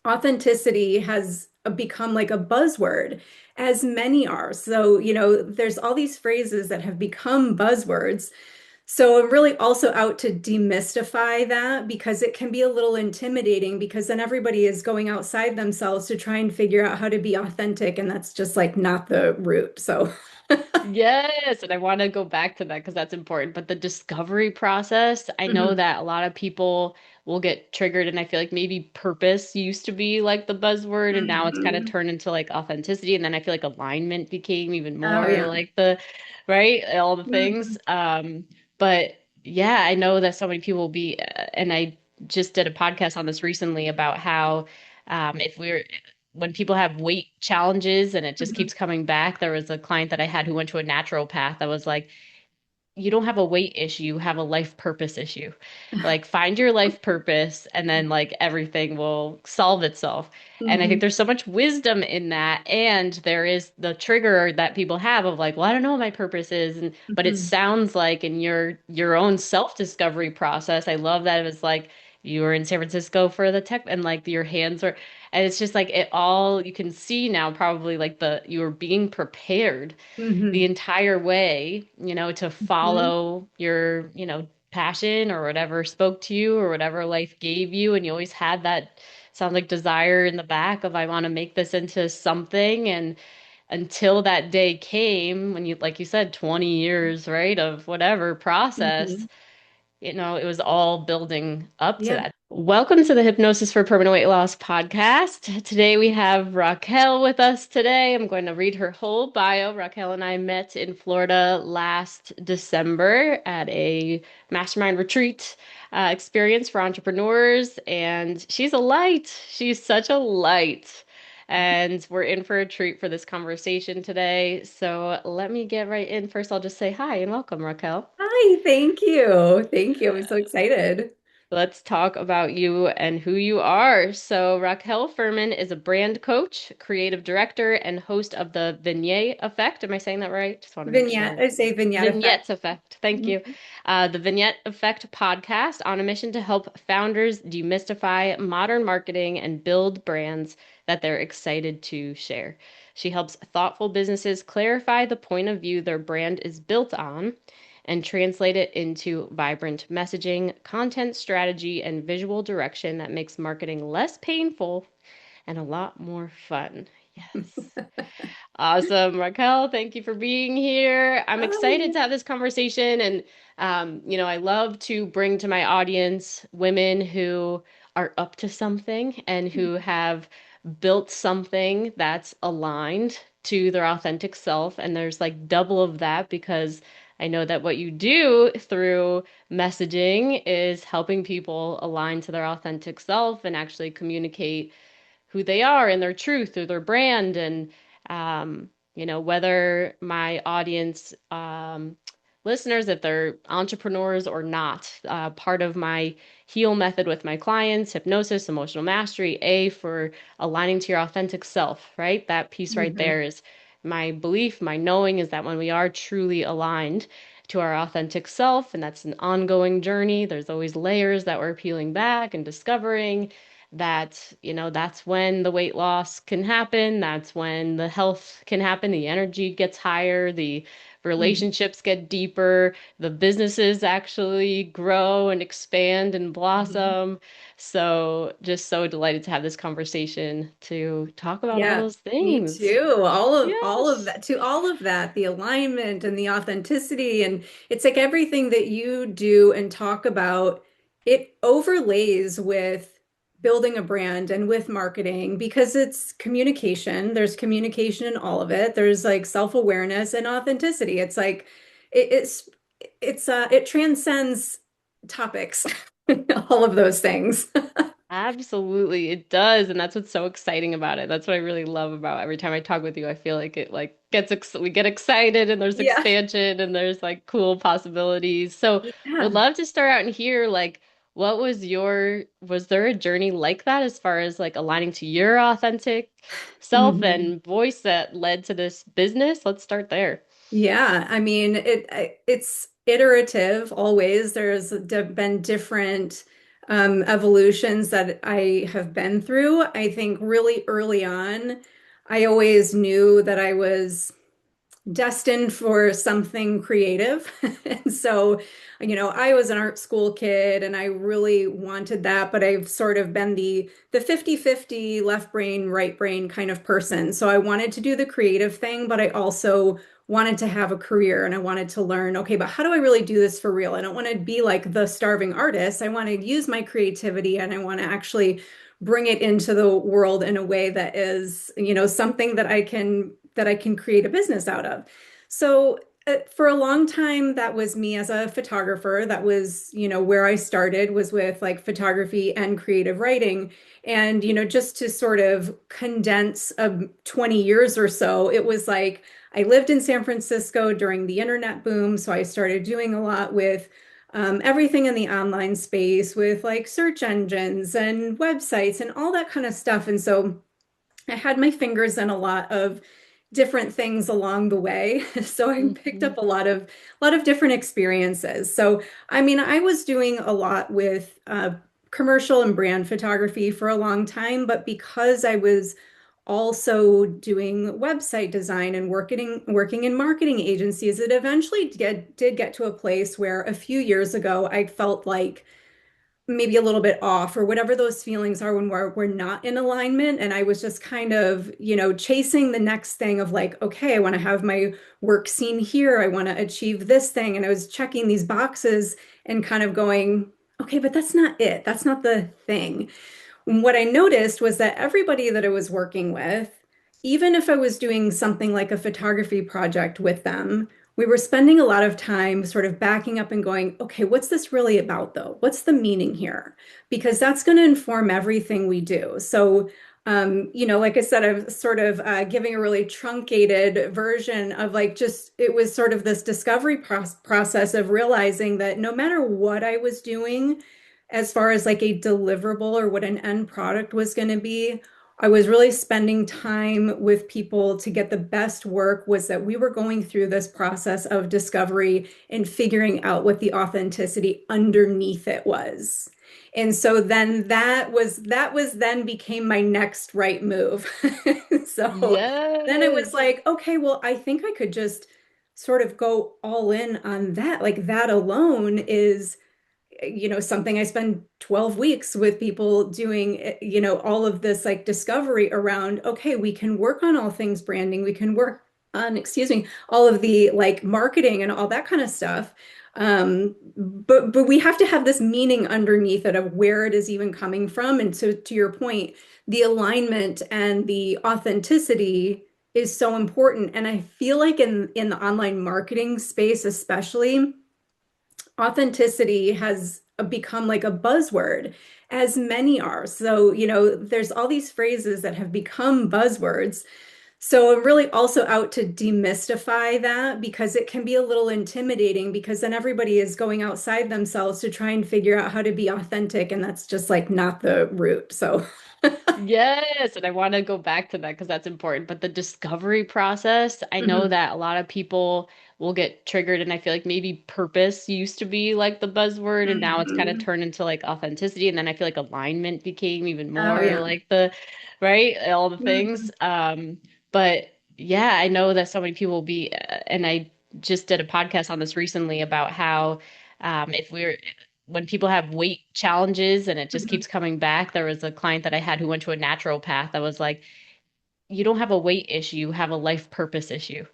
authenticity has become like a buzzword, as many are. So, there's all these phrases that have become buzzwords. So I'm really also out to demystify that because it can be a little intimidating because then everybody is going outside themselves to try and figure out how to be authentic, and that's just like not the route. So, Yes, and I want to go back to that because that's important. But the discovery process, I know Mhm. that a lot of people will get triggered, and I feel like maybe purpose used to be like the buzzword, and now it's kind of Mhm. turned into like authenticity, and then I feel like alignment became even Oh more yeah. like the right, all the things. Mhm. But yeah, I know that so many people will be, and I just did a podcast on this recently about how if we're when people have weight challenges and it just Mhm. keeps coming back, there was a client that I had who went to a naturopath that was like, you don't have a weight issue, you have a life purpose issue. Like find your life purpose and then like everything will solve itself. And I think Mhm. there's so much wisdom in that. And there is the trigger that people have of like, well, I don't know what my purpose is. And but it Mhm. sounds like in your own self-discovery process, I love that it was like you were in San Francisco for the tech and like your hands were and it's just like it all you can see now probably like the you were being prepared the Mhm. entire way, to Mhm. follow your, passion or whatever spoke to you or whatever life gave you. And you always had that sounds like desire in the back of I want to make this into something. And until that day came when you, like you said, 20 years, right, of whatever process, Mhm. it was all building up to Yeah. that. Welcome to the Hypnosis for Permanent Weight Loss podcast. Today we have Raquel with us today. I'm going to read her whole bio. Raquel and I met in Florida last December at a mastermind retreat experience for entrepreneurs, and she's a light. She's such a light. And we're in for a treat for this conversation today. So let me get right in. First, I'll just say hi and welcome, Raquel. Hi, thank you. Thank you. I'm so excited. Let's talk about you and who you are. So, Raquel Furman is a brand coach, creative director, and host of the Vignette Effect. Am I saying that right? Just want to make Vignette. sure. I say vignette effect. Vignette Effect. Thank you. Mhm. The Vignette Effect podcast on a mission to help founders demystify modern marketing and build brands that they're excited to share. She helps thoughtful businesses clarify the point of view their brand is built on and translate it into vibrant messaging, content strategy, and visual direction that makes marketing less painful and a lot more fun. Yes. Awesome, Raquel. Thank you for being here. I'm Oh, excited yeah. to have this conversation. And, I love to bring to my audience women who are up to something and who have built something that's aligned to their authentic self. And there's like double of that because I know that what you do through messaging is helping people align to their authentic self and actually communicate who they are and their truth through their brand and whether my audience listeners if they're entrepreneurs or not, part of my heal method with my clients, hypnosis, emotional mastery, for aligning to your authentic self, right, that piece right Mhm. there is my belief, my knowing is that when we are truly aligned to our authentic self, and that's an ongoing journey, there's always layers that we're peeling back and discovering that, that's when the weight loss can happen. That's when the health can happen. The energy gets higher, the Mhm. relationships get deeper, the businesses actually grow and expand and Mhm. blossom. So, just so delighted to have this conversation to talk about all Yeah, those me things. too. All of Yes. that, to all of that, the alignment and the authenticity, and it's like everything that you do and talk about, it overlays with building a brand and with marketing because it's communication. There's communication in all of it. There's like self-awareness and authenticity. It's like it, it's it transcends topics, all of those things. Absolutely, it does, and that's what's so exciting about it. That's what I really love about every time I talk with you. I feel like it like we get excited and there's Yeah. expansion and there's like cool possibilities. So, would Yeah. love to start out and hear like what was there a journey like that as far as like aligning to your authentic self Mhm. and voice that led to this business? Let's start there. Yeah, I mean it's iterative always. There's been different evolutions that I have been through. I think really early on, I always knew that I was destined for something creative. And so, I was an art school kid and I really wanted that, but I've sort of been the 50-50 left brain, right brain kind of person. So I wanted to do the creative thing, but I also wanted to have a career and I wanted to learn, okay, but how do I really do this for real? I don't want to be like the starving artist. I want to use my creativity and I want to actually bring it into the world in a way that is, something that I can create a business out of. So for a long time, that was me as a photographer. That was, where I started was with like photography and creative writing. And, just to sort of condense 20 years or so, it was like I lived in San Francisco during the internet boom. So I started doing a lot with everything in the online space with like search engines and websites and all that kind of stuff. And so I had my fingers in a lot of different things along the way. So I picked Hmm. up a lot of different experiences. So I mean, I was doing a lot with commercial and brand photography for a long time, but because I was also doing website design and working in marketing agencies, it eventually did get to a place where a few years ago I felt like maybe a little bit off or whatever those feelings are when we're not in alignment. And I was just kind of, chasing the next thing of like, okay, I want to have my work seen here. I want to achieve this thing. And I was checking these boxes and kind of going, okay, but that's not it. That's not the thing. What I noticed was that everybody that I was working with, even if I was doing something like a photography project with them, we were spending a lot of time sort of backing up and going, okay, what's this really about though? What's the meaning here? Because that's going to inform everything we do. So, like I said, I'm sort of giving a really truncated version of like just, it was sort of this discovery process of realizing that no matter what I was doing, as far as like a deliverable or what an end product was going to be, I was really spending time with people to get the best work was that we were going through this process of discovery and figuring out what the authenticity underneath it was. And so then that was then became my next right move. So then it was Yes. like, okay, well, I think I could just sort of go all in on that. Like that alone is something I spend 12 weeks with people doing, all of this like discovery around, okay, we can work on all things branding, we can work on, excuse me, all of the like marketing and all that kind of stuff. But we have to have this meaning underneath it of where it is even coming from. And so to your point, the alignment and the authenticity is so important. And I feel like in the online marketing space, especially, authenticity has become like a buzzword, as many are. So, there's all these phrases that have become buzzwords. So I'm really also out to demystify that because it can be a little intimidating because then everybody is going outside themselves to try and figure out how to be authentic, and that's just like not the route. So, Yes, and I want to go back to that because that's important. But the discovery process, I know mhm, that a lot of people will get triggered, and I feel like maybe purpose used to be like the buzzword, and now it's kind of mhm. turned into like authenticity, and then I feel like alignment became even Oh more yeah. like the right, all the things. Mhm, But yeah, I know that so many people will be, and I just did a podcast on this recently about how if we're when people have weight challenges and it just mhm, keeps coming back. There was a client that I had who went to a naturopath that was like, you don't have a weight issue, you have a life purpose issue.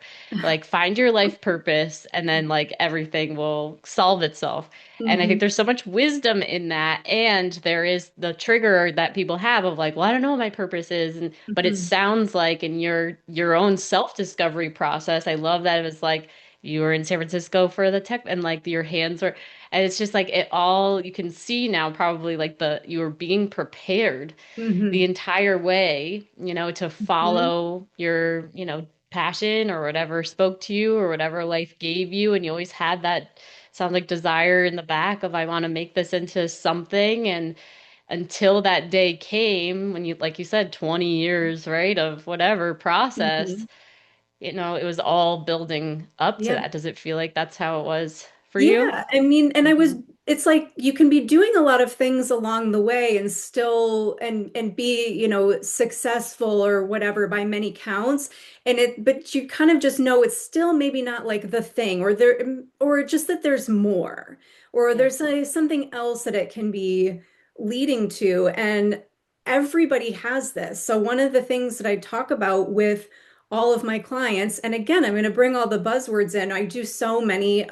Like find your life purpose and then like everything will solve itself. And I think mhm, there's so much wisdom in that. And there is the trigger that people have of like, well, I don't know what my purpose is. And but it mhm, sounds like in your own self-discovery process, I love that it was like you were in San Francisco for the tech and like your hands were and it's just like it all you can see now probably like the you were being prepared the mhm, entire way, to mhm, follow your, passion or whatever spoke to you or whatever life gave you. And you always had that sounds like desire in the back of I want to make this into something. And until that day came when you, like you said, 20 years, right, of whatever process, mhm. it was all building up to Yeah. that. Does it feel like that's how it was for you? Yeah, I mean, and I was Mhm. it's like you can be doing a lot of things along the way and still and be, successful or whatever by many counts. And it but you kind of just know it's still maybe not like the thing, or there, or just that there's more, or Yeah. there's something else that it can be leading to. And everybody has this. So one of the things that I talk about with all of my clients. And again, I'm going to bring all the buzzwords in. I do so many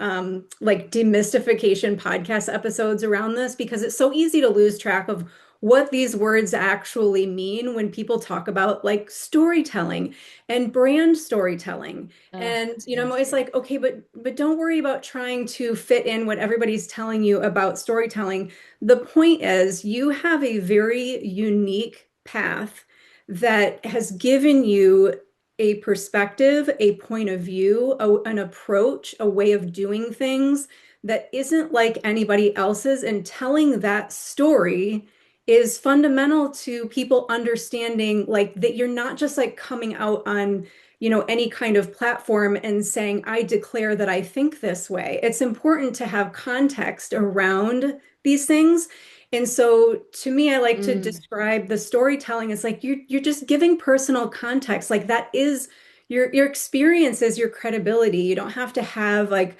like demystification podcast episodes around this because it's so easy to lose track of what these words actually mean when people talk about like storytelling and brand storytelling. And I'm Yes. always like, okay, but don't worry about trying to fit in what everybody's telling you about storytelling. The point is you have a very unique path that has given you a perspective, a point of view, an approach, a way of doing things that isn't like anybody else's. And telling that story is fundamental to people understanding like that you're not just like coming out on, any kind of platform and saying, I declare that I think this way. It's important to have context around these things. And so to me, I like to Mm, describe the storytelling as like you're just giving personal context. Like that is your experience is your credibility. You don't have to have like,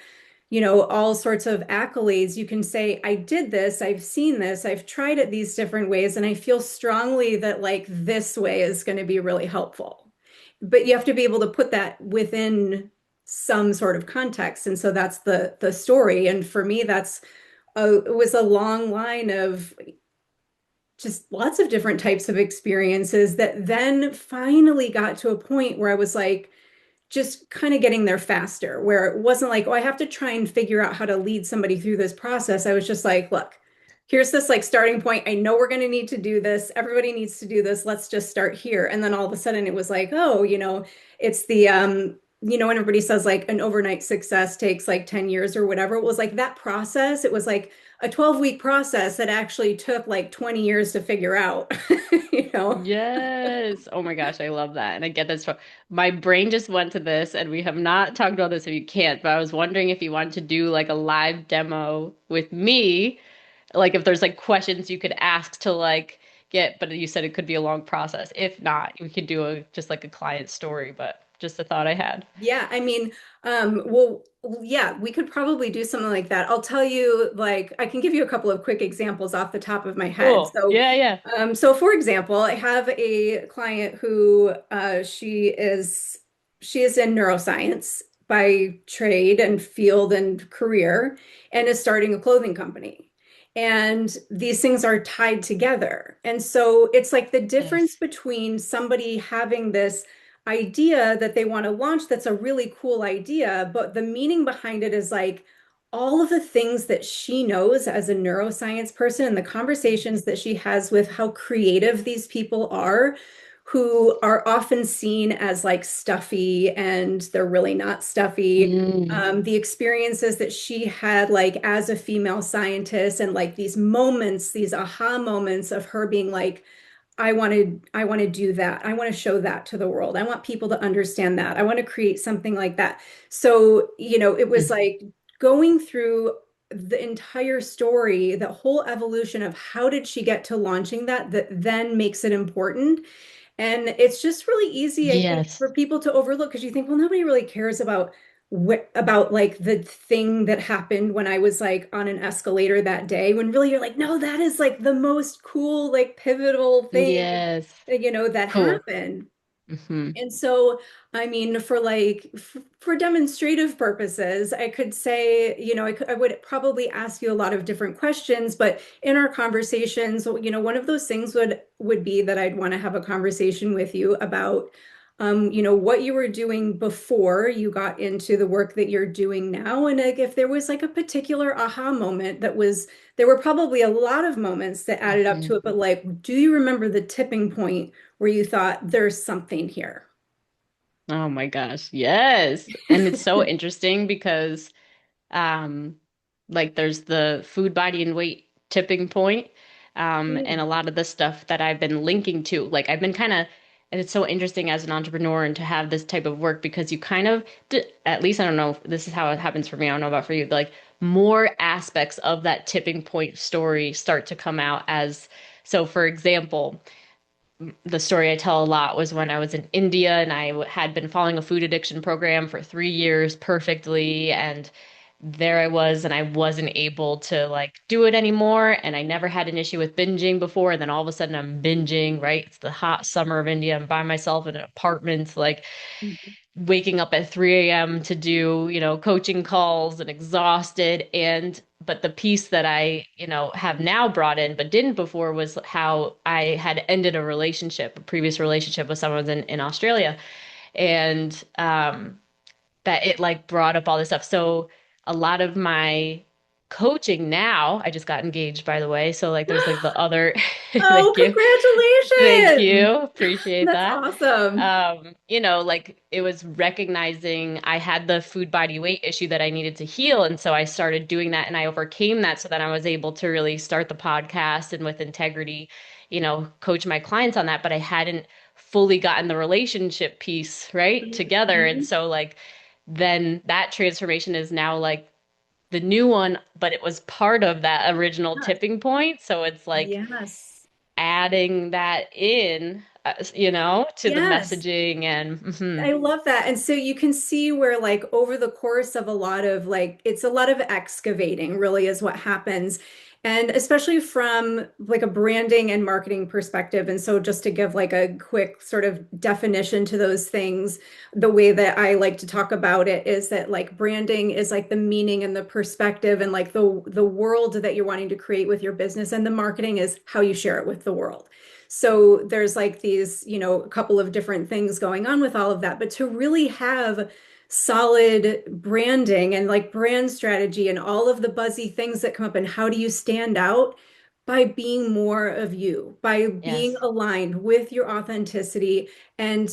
all sorts of accolades. You can say, I did this, I've seen this, I've tried it these different ways, and I feel strongly that like this way is going to be really helpful. But you have to be able to put that within some sort of context. And so that's the story. And for me, it was a long line of just lots of different types of experiences that then finally got to a point where I was like, just kind of getting there faster, where it wasn't like, oh, I have to try and figure out how to lead somebody through this process. I was just like, look, here's this like starting point. I know we're going to need to do this. Everybody needs to do this. Let's just start here. And then all of a sudden it was like, oh, it's the, when everybody says like an overnight success takes like 10 years or whatever, it was like that process. It was like a 12-week process that actually took like 20 years to figure out, you know? yes. Oh my gosh, I love that. And I get this from my brain just went to this, and we have not talked about this if you can't, but I was wondering if you wanted to do like a live demo with me, like if there's like questions you could ask to like get, but you said it could be a long process. If not, we could do a just like a client story, but just a thought I had. Yeah, I mean, well, yeah, we could probably do something like that. I'll tell you, like, I can give you a couple of quick examples off the top of my head. Cool. Yeah, yeah. So for example, I have a client who she is in neuroscience by trade and field and career, and is starting a clothing company. And these things are tied together. And so it's like the difference Yes. between somebody having this idea that they want to launch that's a really cool idea, but the meaning behind it is like all of the things that she knows as a neuroscience person and the conversations that she has with how creative these people are, who are often seen as like stuffy and they're really not stuffy. Mm. The experiences that she had like as a female scientist and like these moments, these aha moments of her being like, I want to do that. I want to show that to the world. I want people to understand that. I want to create something like that. So, it was like going through the entire story, the whole evolution of how did she get to launching that then makes it important. And it's just really easy, I think, Yes. for people to overlook because you think, well, nobody really cares about about like the thing that happened when I was like on an escalator that day, when really you're like, no, that is like the most cool, like pivotal thing, Yes. that Cool. happened. Hmm. And so, I mean, for like for demonstrative purposes, I could say, I would probably ask you a lot of different questions, but in our conversations, one of those things would be that I'd want to have a conversation with you about, what you were doing before you got into the work that you're doing now, and like if there was like a particular aha moment there were probably a lot of moments that added up to Hmm. it, but like, do you remember the tipping point where you thought there's something here? Oh my gosh. Yes. And it's so interesting because um like there's the food body and weight tipping point, and a lot of the stuff that I've been linking to, like I've been kind of, and it's so interesting as an entrepreneur and to have this type of work because you kind of at least I don't know, this is how it happens for me, I don't know about for you, like more aspects of that tipping point story start to come out as so for example, the story I tell a lot was when I was in India and had been following a food addiction program for 3 years perfectly. And there I was, and I wasn't able to like do it anymore. And I never had an issue with binging before. And then all of a sudden I'm binging, right? It's the hot summer of India. I'm by myself in an apartment, like Mhm. waking up at 3 a.m. to do, coaching calls and exhausted. But the piece that I, have now brought in, but didn't before was how I had ended a previous relationship with someone in Australia. And that it like brought up all this stuff. So a lot of my coaching now, I just got engaged, by the way. So like there's like the other, Oh, thank you. Thank you. congratulations. Appreciate That's that. awesome. Like it was recognizing I had the food body weight issue that I needed to heal. And so I started doing that and I overcame that so that I was able to really start the podcast and with integrity, coach my clients on that. But I hadn't fully gotten the relationship piece right together. And Mhm. so like then that transformation is now like the new one, but it was part of that original Yes. tipping point. So it's like Yes. adding that in, to the Yes. messaging and I love that. And so you can see where, like, over the course of a lot of like, it's a lot of excavating, really, is what happens. And especially from like a branding and marketing perspective. And so, just to give like a quick sort of definition to those things, the way that I like to talk about it is that like branding is like the meaning and the perspective and like the world that you're wanting to create with your business, and the marketing is how you share it with the world. So there's like these, a couple of different things going on with all of that. But to really have solid branding and like brand strategy and all of the buzzy things that come up, and how do you stand out? By being more of you, by being yes, aligned with your authenticity. And,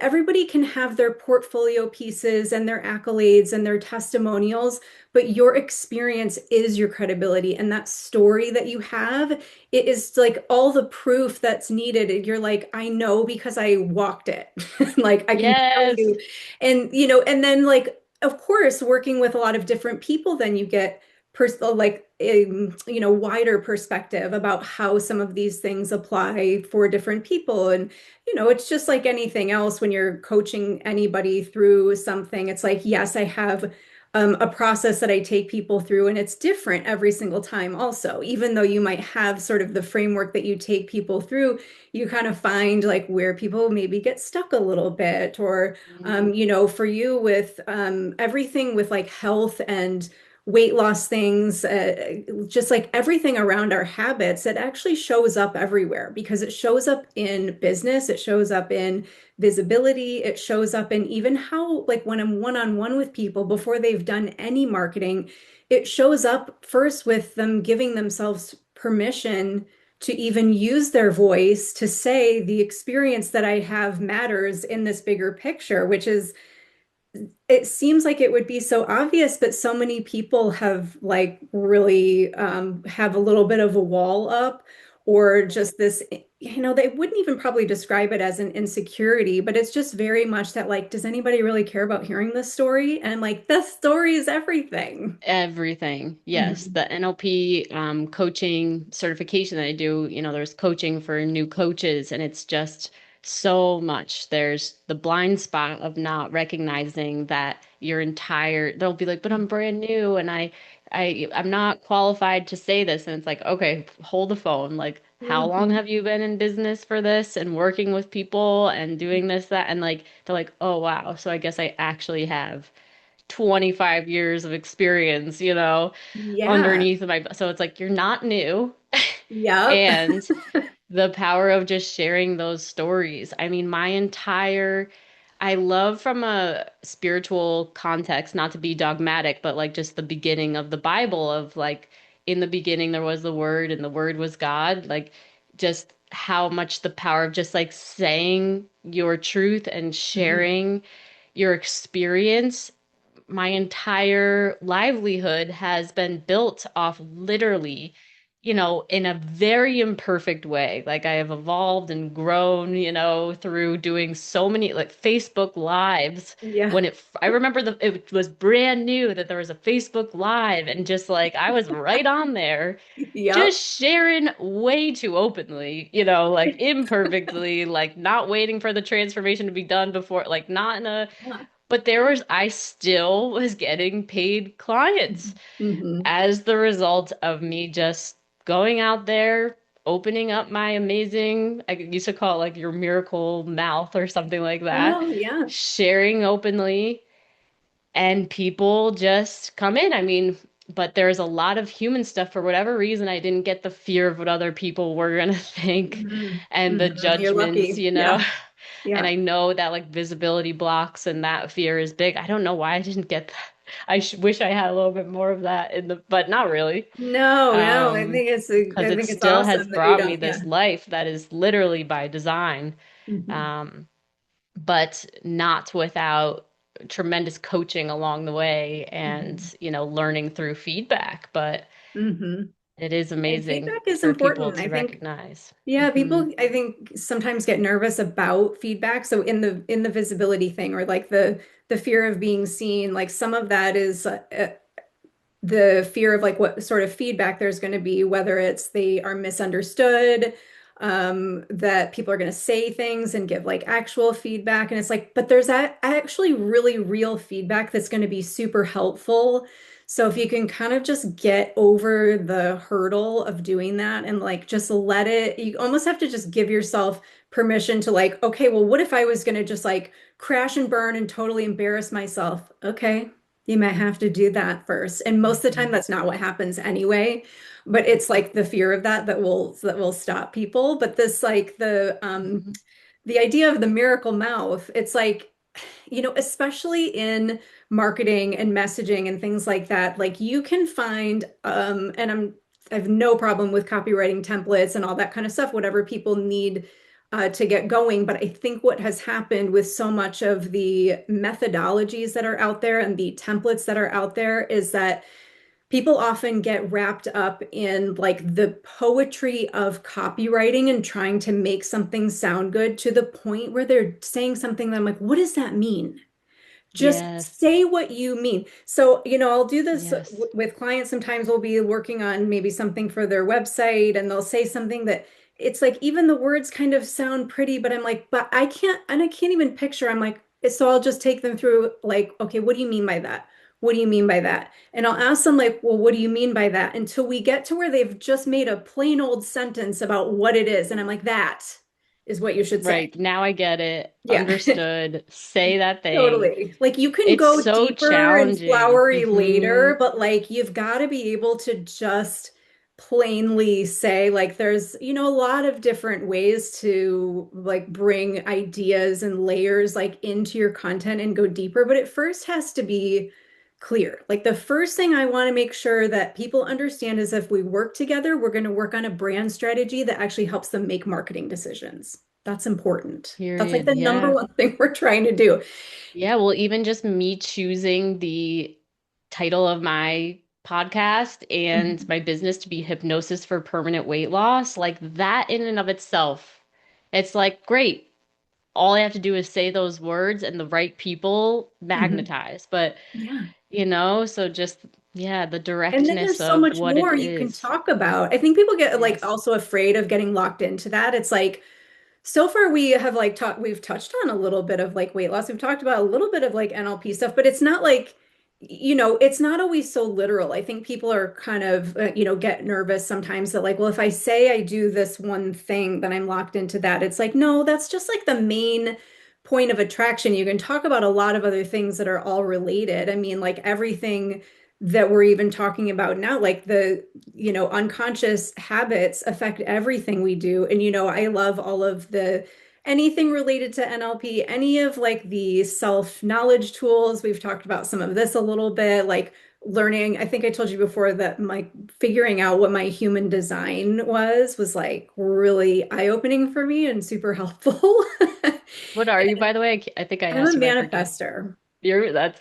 everybody can have their portfolio pieces and their accolades and their testimonials, but your experience is your credibility. And that story that you have, it is like all the proof that's needed. You're like, I know because I walked it. Like I can tell yes, you. And and then like of course working with a lot of different people, then you get like a wider perspective about how some of these things apply for different people. And it's just like anything else when you're coaching anybody through something. It's like, yes, I have a process that I take people through, and it's different every single time. Also, even though you might have sort of the framework that you take people through, you kind of find like where people maybe get stuck a little bit. Or for you with everything with like health and weight loss things, just like everything around our habits, it actually shows up everywhere, because it shows up in business, it shows up in visibility, it shows up in even how, like when I'm one-on-one with people before they've done any marketing, it shows up first with them giving themselves permission to even use their voice to say the experience that I have matters in this bigger picture, which is, it seems like it would be so obvious, but so many people have like really have a little bit of a wall up, or just this, they wouldn't even probably describe it as an insecurity, but it's just very much that like, does anybody really care about hearing this story? And I'm like, the story is everything. everything. Yes, Mhm. the NLP coaching certification that I do, there's coaching for new coaches, and it's just so much. There's the blind spot of not recognizing that your entire, they'll be like, but I'm brand new and I'm not qualified to say this. And it's like, okay, hold the phone. Like, how long Mhm. have you been in business for this and working with people and doing this, that? And like, they're like, oh, wow. So I guess I actually have 25 years of experience, Yeah. underneath my, so it's like, you're not new. Yep. And the power of just sharing those stories. I mean, I love from a spiritual context, not to be dogmatic, but like just the beginning of the Bible of like, in the beginning there was the Word and the Word was God. Like, just how much the power of just like saying your truth and Mhm. sharing your experience. My entire livelihood has been built off literally, in a very imperfect way. Like I have evolved and grown, through doing so many like Facebook lives. Yeah. I remember it was brand new that there was a Facebook live and just like I was right on there Yep. just sharing way too openly, like imperfectly, like not waiting for the transformation to be done before, like not in a, Yeah. but I still was getting paid clients Hmm. as the result of me just going out there, opening up my amazing, I used to call it like your miracle mouth or something like that, Oh, yeah. sharing openly, and people just come in. I mean, but there's a lot of human stuff. For whatever reason, I didn't get the fear of what other people were going to think Hmm. and the Hmm. You're judgments, lucky. Yeah. And Yeah. I know that like visibility blocks and that fear is big. I don't know why I didn't get that. Wish I had a little bit more of that but not really. No, no. I Because it think it's still has awesome that you brought me don't. this Yeah. life that is literally by design. Hmm. Um, but not without tremendous coaching along the way and, Hmm. learning through feedback. But Hmm. it is And amazing feedback is for people important. I to think, recognize. yeah, Hmm. people I think sometimes get nervous about feedback. So in the visibility thing or like the fear of being seen, like some of that is the fear of like what sort of feedback there's going to be, whether it's they are misunderstood, that people are going to say things and give like actual feedback. And it's like, but there's actually really real feedback that's going to be super helpful. So if you can kind of just get over the hurdle of doing that and like just let it, you almost have to just give yourself permission to like, okay, well, what if I was going to just like crash and burn and totally embarrass myself? Okay, you might have to do that first. And most of the time Hmm. that's not what happens anyway. But it's like the fear of that will stop people. But this like Hmm. the idea of the miracle mouth, it's like, especially in marketing and messaging and things like that, like you can find and I have no problem with copywriting templates and all that kind of stuff, whatever people need to get going. But I think what has happened with so much of the methodologies that are out there and the templates that are out there is that people often get wrapped up in like the poetry of copywriting and trying to make something sound good to the point where they're saying something that I'm like, what does that mean? Just Yes. say what you mean. So, I'll do this Yes. with clients. Sometimes we'll be working on maybe something for their website and they'll say something that it's like even the words kind of sound pretty, but I'm like, but I can't, and I can't even picture. I'm like, so I'll just take them through like, okay, what do you mean by that? What do you mean by that? And I'll ask them like, well, what do you mean by that? Until we get to where they've just made a plain old sentence about what it is. And I'm like, that is what you should say. Right. Now I get it. Yeah. Understood. Say that thing. Totally. Like you can It's go so deeper and challenging. flowery Hmm. later, but like you've got to be able to just plainly say like there's, a lot of different ways to like bring ideas and layers like into your content and go deeper, but it first has to be clear. Like the first thing I want to make sure that people understand is if we work together, we're going to work on a brand strategy that actually helps them make marketing decisions. That's important. That's like Period. the number Yeah. one thing we're trying to do. Yeah. Well, even just me choosing the title of my podcast and Mhm. my business to be Hypnosis for Permanent Weight Loss, like that in and of itself, it's like, great. All I have to do is say those words and the right people Mhm. magnetize. But, Yeah. so just, yeah, the And then directness there's so of much what it more you can is. talk about. I think people get like Yes. also afraid of getting locked into that. It's like so far we have like talked we've touched on a little bit of like weight loss. We've talked about a little bit of like NLP stuff, but it's not like it's not always so literal. I think people are kind of get nervous sometimes that like, well, if I say I do this one thing, then I'm locked into that. It's like, no, that's just like the main point of attraction. You can talk about a lot of other things that are all related. I mean, like everything that we're even talking about now, like the unconscious habits affect everything we do. And, I love all of the anything related to NLP, any of like the self-knowledge tools. We've talked about some of this a little bit, like learning. I think I told you before that my figuring out what my human design was like really eye-opening for me and super helpful. What are you, by the way? I think I I'm a asked you, but I forget. manifester.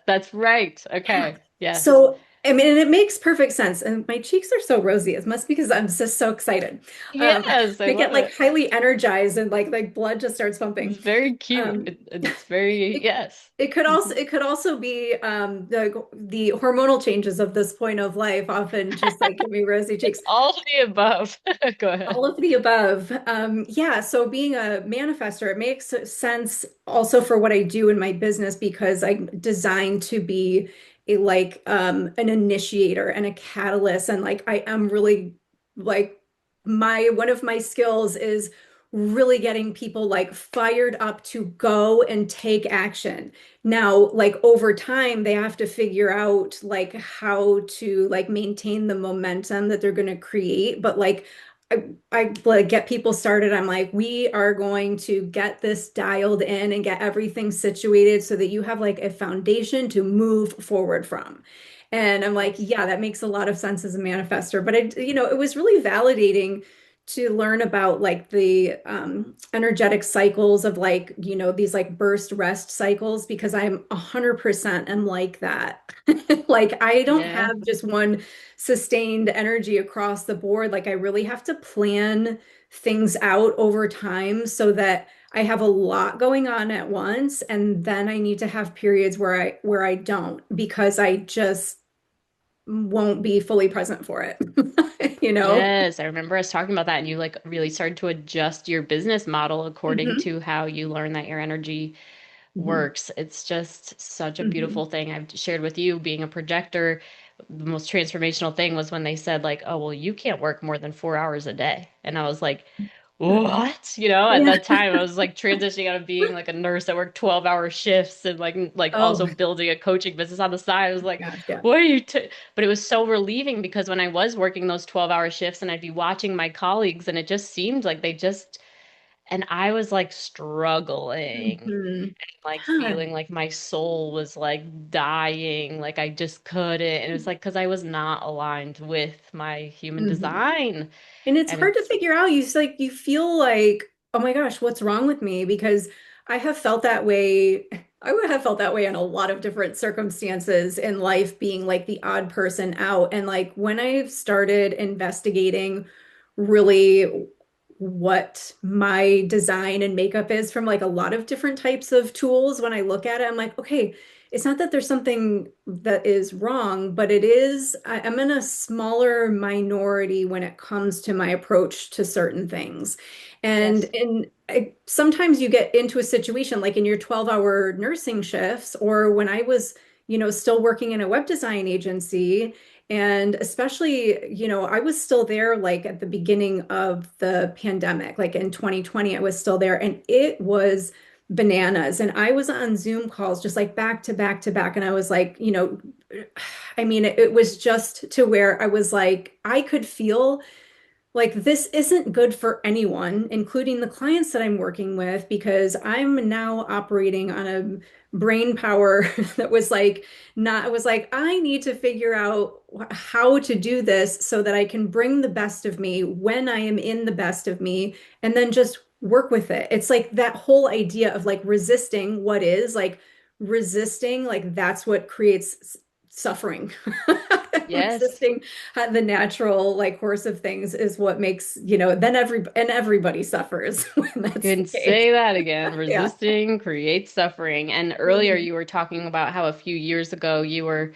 That's right. Yeah. Okay. Yes. So I mean, and it makes perfect sense. And my cheeks are so rosy. It must be because I'm just so excited. Um, Yes, I I get love like it. highly energized and like blood just starts pumping. It's very cute. Um, And it's very, it, yes. it could also be the hormonal changes of this point of life often just like give me rosy It's cheeks. all of the above. Go ahead. All of the above. Yeah, so being a manifester, it makes sense also for what I do in my business because I'm designed to be a like an initiator and a catalyst. And like I am really like my one of my skills is really getting people like fired up to go and take action. Now, like over time, they have to figure out like how to like maintain the momentum that they're going to create. But like I like get people started. I'm like, we are going to get this dialed in and get everything situated so that you have like a foundation to move forward from. And I'm like, Yes. yeah, that makes a lot of sense as a manifester. But it was really validating to learn about like the energetic cycles of like, these like burst rest cycles because I'm 100% am like that. Like I don't Yeah. have just one sustained energy across the board. Like I really have to plan things out over time so that I have a lot going on at once and then I need to have periods where I don't because I just won't be fully present for it. You know? Yes, I remember us talking about that, and you like really started to adjust your business model according Hmm. to how you learn that your energy Hmm. works. It's just such a beautiful Hmm. thing. I've shared with you being a projector. The most transformational thing was when they said, like, oh, well, you can't work more than 4 hours a day. And I was like, what? You know, at Yeah. that time I was like transitioning out of being like a nurse that worked 12-hour shifts and like Oh also building a coaching business on the side. I was like, gosh, yeah. what are you t but it was so relieving because when I was working those 12-hour shifts and I'd be watching my colleagues and it just seemed like they just and I was like struggling Hmm. like Huh. feeling like my soul was like dying, like I just couldn't. And it was like because I was not aligned with my human Hmm. design. And it's And hard to it's figure out. You feel like, oh my gosh, what's wrong with me? Because I have felt that way. I would have felt that way in a lot of different circumstances in life, being like the odd person out. And like when I've started investigating really what my design and makeup is from like a lot of different types of tools, when I look at it, I'm like, okay, it's not that there's something that is wrong, but I'm in a smaller minority when it comes to my approach to certain things. yes. Sometimes you get into a situation like in your 12-hour nursing shifts, or when I was, still working in a web design agency. And especially, I was still there like at the beginning of the pandemic, like in 2020, I was still there, and it was bananas. And I was on Zoom calls just like back to back to back. And I was like, I mean, it was just to where I was like, I could feel like this isn't good for anyone, including the clients that I'm working with, because I'm now operating on a brain power that was like, not, I was like, I need to figure out how to do this so that I can bring the best of me when I am in the best of me and then just work with it. It's like that whole idea of like resisting what is like resisting, like that's what creates suffering. Yes. Resisting the natural like course of things is what makes, then everybody suffers when You that's the can case. say that again. Yeah. Resisting creates suffering. And earlier Mhm. you were talking about how a few years ago you were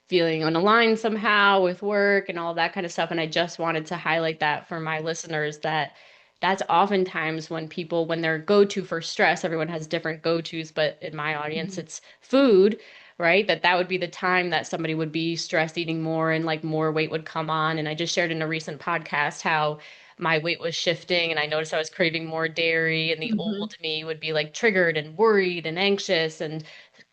feeling unaligned somehow with work and all that kind of stuff. And I just wanted to highlight that for my listeners that that's oftentimes when people, when their go-to for stress, everyone has different go-tos, but in my audience, Mhm. it's food, right? That would be the time that somebody would be stressed eating more and like more weight would come on. And I just shared in a recent podcast how my weight was shifting and I noticed I was craving more dairy and the Mhm. old me would be like triggered and worried and anxious and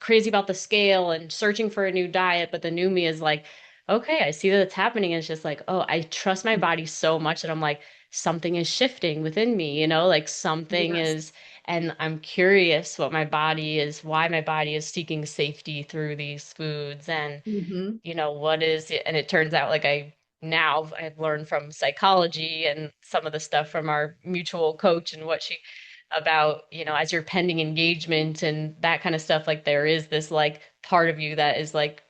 crazy about the scale and searching for a new diet, but the new me is like, okay, I see that it's happening. And it's just like, oh, I trust my body so much that I'm like, something is shifting within me, like something Yes. is, and I'm curious what my body is, why my body is seeking safety through these foods, and Hmm. what is it? And it turns out like I've learned from psychology and some of the stuff from our mutual coach and what she about, as you're pending engagement and that kind of stuff, like there is this like part of you that is like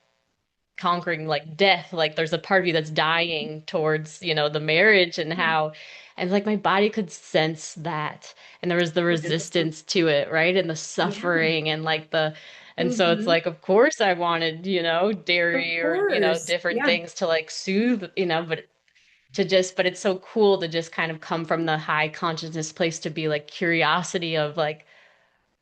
conquering like death, like there's a part of you that's dying towards, the marriage and how, and like my body could sense that. And there was the Interesting. resistance to it, right? And the Yeah. suffering and like and so it's Hmm. like, of course I wanted, Of dairy or, course. different Yeah. things to like soothe, but it's so cool to just kind of come from the high consciousness place to be like curiosity of like,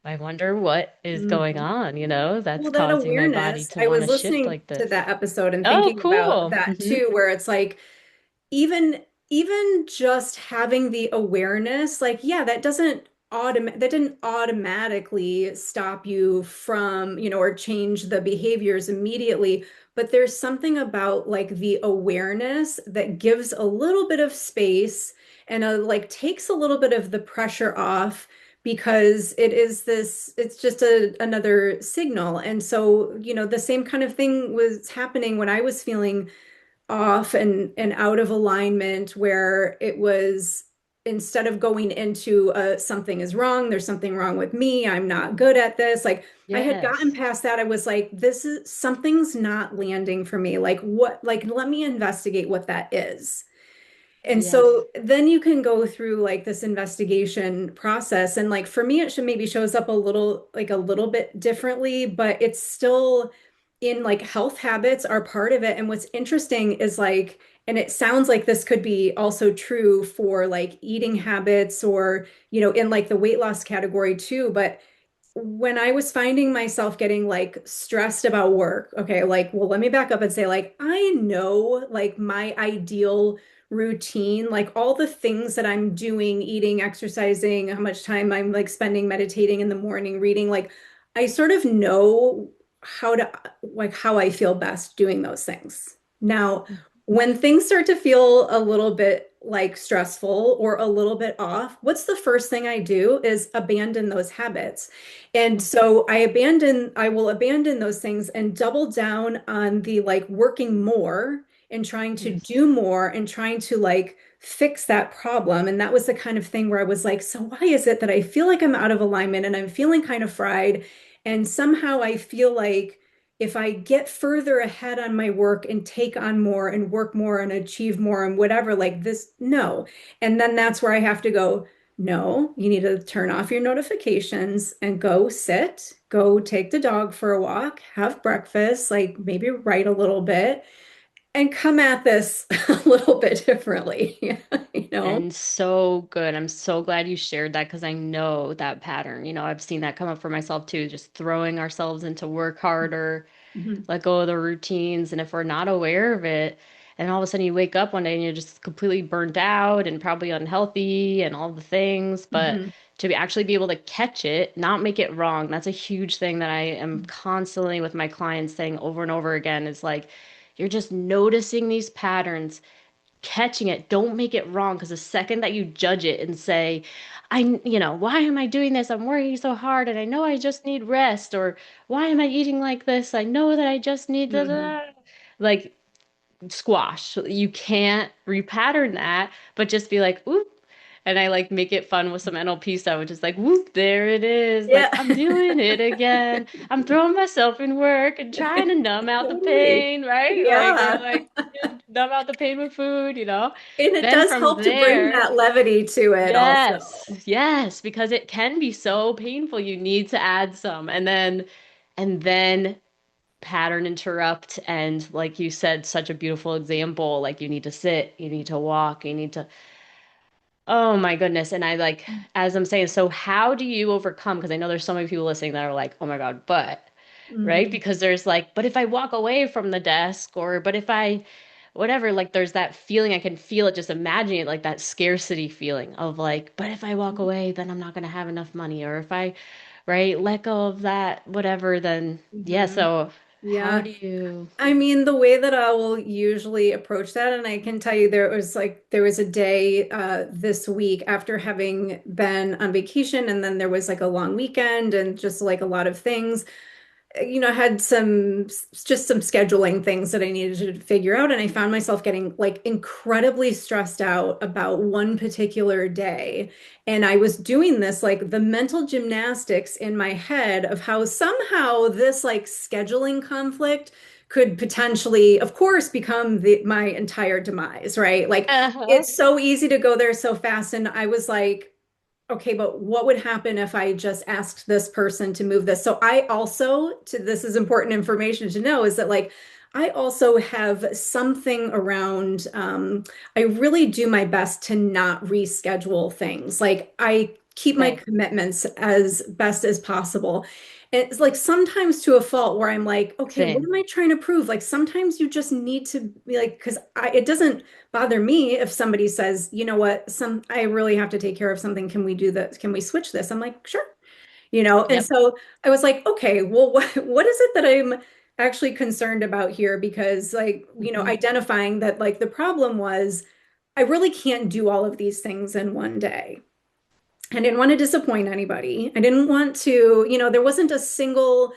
I wonder what is going Mhm. on, that's Well, that causing my body awareness, to I want was to shift listening like to this. that episode and Oh, thinking about cool. that too, where it's like, even even just having the awareness, like, yeah, that didn't automatically stop you from, or change the behaviors immediately, but there's something about like the awareness that gives a little bit of space and like takes a little bit of the pressure off, because it's just another signal. And so, the same kind of thing was happening when I was feeling off and out of alignment, where it was, instead of going into something is wrong, there's something wrong with me, I'm not good at this, like I had gotten Yes. past that. I was like, this is something's not landing for me, like what, like let me investigate what that is. And Yes. so then you can go through like this investigation process. And like for me, it should maybe shows up a little bit differently, but it's still in like health habits are part of it. And what's interesting is like, and it sounds like this could be also true for like eating habits or, in like the weight loss category too. But when I was finding myself getting like stressed about work, okay, like, well, let me back up and say, like, I know like my ideal routine, like all the things that I'm doing, eating, exercising, how much time I'm like spending meditating in the morning, reading, like, I sort of know how to, like, how I feel best doing those things. Now, when things start to feel a little bit like stressful or a little bit off, what's the first thing I do is abandon those habits. And so I will abandon those things and double down on the like working more and trying to Yes. do more and trying to like fix that problem. And that was the kind of thing where I was like, so why is it that I feel like I'm out of alignment and I'm feeling kind of fried? And somehow I feel like if I get further ahead on my work and take on more and work more and achieve more and whatever, like this, no. And then that's where I have to go, no, you need to turn off your notifications and go sit, go take the dog for a walk, have breakfast, like maybe write a little bit, and come at this a little bit differently, you know? And so good. I'm so glad you shared that because I know that pattern. I've seen that come up for myself too, just throwing ourselves into work harder, Mhm, let go of the routines. And if we're not aware of it, and all of a sudden you wake up one day and you're just completely burnt out and probably unhealthy and all the things, but mhm, actually be able to catch it, not make it wrong, that's a huge thing that I am constantly with my clients saying over and over again is like, you're just noticing these patterns, catching it. Don't make it wrong because the second that you judge it and say, why am I doing this? I'm working so hard and I know I just need rest, or why am I eating like this? I know that I just need da, da, mhm. da. Like squash. You can't repattern that, but just be like, oop. And I like make it fun with some NLP stuff, which is like, whoop, there it is. Yeah. Like, I'm doing it again. I'm throwing myself in work and trying to numb out the Totally. pain, right? Like, or Yeah. like numb out the pain with food. And it Then does from help to bring there, that levity to it also. yes, yes, because it can be so painful. You need to add some. And then pattern interrupt. And like you said, such a beautiful example. Like you need to sit, you need to walk, you need to, oh my goodness. And I like, as I'm saying, so how do you overcome? Because I know there's so many people listening that are like, oh my God, but, right? Mhm, Because there's like, but if I walk away from the desk, or, but if I, whatever, like there's that feeling, I can feel it, just imagining it, like that scarcity feeling of like, but if I walk away, then I'm not going to have enough money. Or if I, right, let go of that, whatever, then yeah. mhm. So how Yeah. do you, I mean, the way that I will usually approach that, and I can tell you there was a day this week after having been on vacation, and then there was like a long weekend and just like a lot of things. I had just some scheduling things that I needed to figure out, and I found myself getting like incredibly stressed out about one particular day. And I was doing this like the mental gymnastics in my head of how somehow this like scheduling conflict could potentially, of course, become my entire demise, right? Like Uh-huh. it's so easy to go there so fast. And I was like, okay, but what would happen if I just asked this person to move this? So I also, this is important information to know, is that like I also have something around, I really do my best to not reschedule things. Like I keep my Okay. commitments as best as possible. And it's like sometimes to a fault where I'm like, okay, what Same. am I trying to prove? Like sometimes you just need to be like, because it doesn't bother me if somebody says, you know what, I really have to take care of something. Can we do this? Can we switch this? I'm like, sure. And Yep. so I was like, okay, well, what is it that I'm actually concerned about here? Because like, Hmm. identifying that like the problem was I really can't do all of these things in one day. I didn't want to disappoint anybody. I didn't want to, there wasn't a single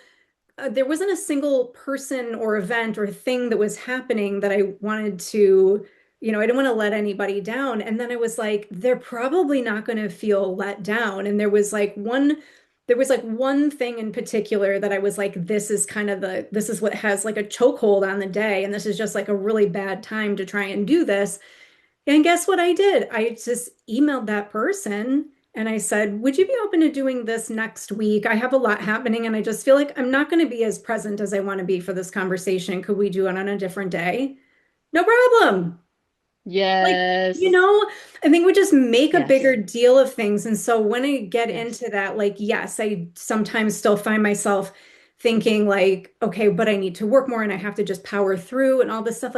person or event or thing that was happening that I wanted to, I didn't want to let anybody down. And then I was like, they're probably not going to feel let down. And there was like one thing in particular that I was like, this is what has like a chokehold on the day. And this is just like a really bad time to try and do this. And guess what I did? I just emailed that person and I said, would you be open to doing this next week? I have a lot happening and I just feel like I'm not going to be as present as I want to be for this conversation. Could we do it on a different day? No problem. Like, Yes. I think we just make a bigger Yes. deal of things. And so when I get Yes. into that, like, yes, I sometimes still find myself thinking like, okay, but I need to work more and I have to just power through and all this stuff.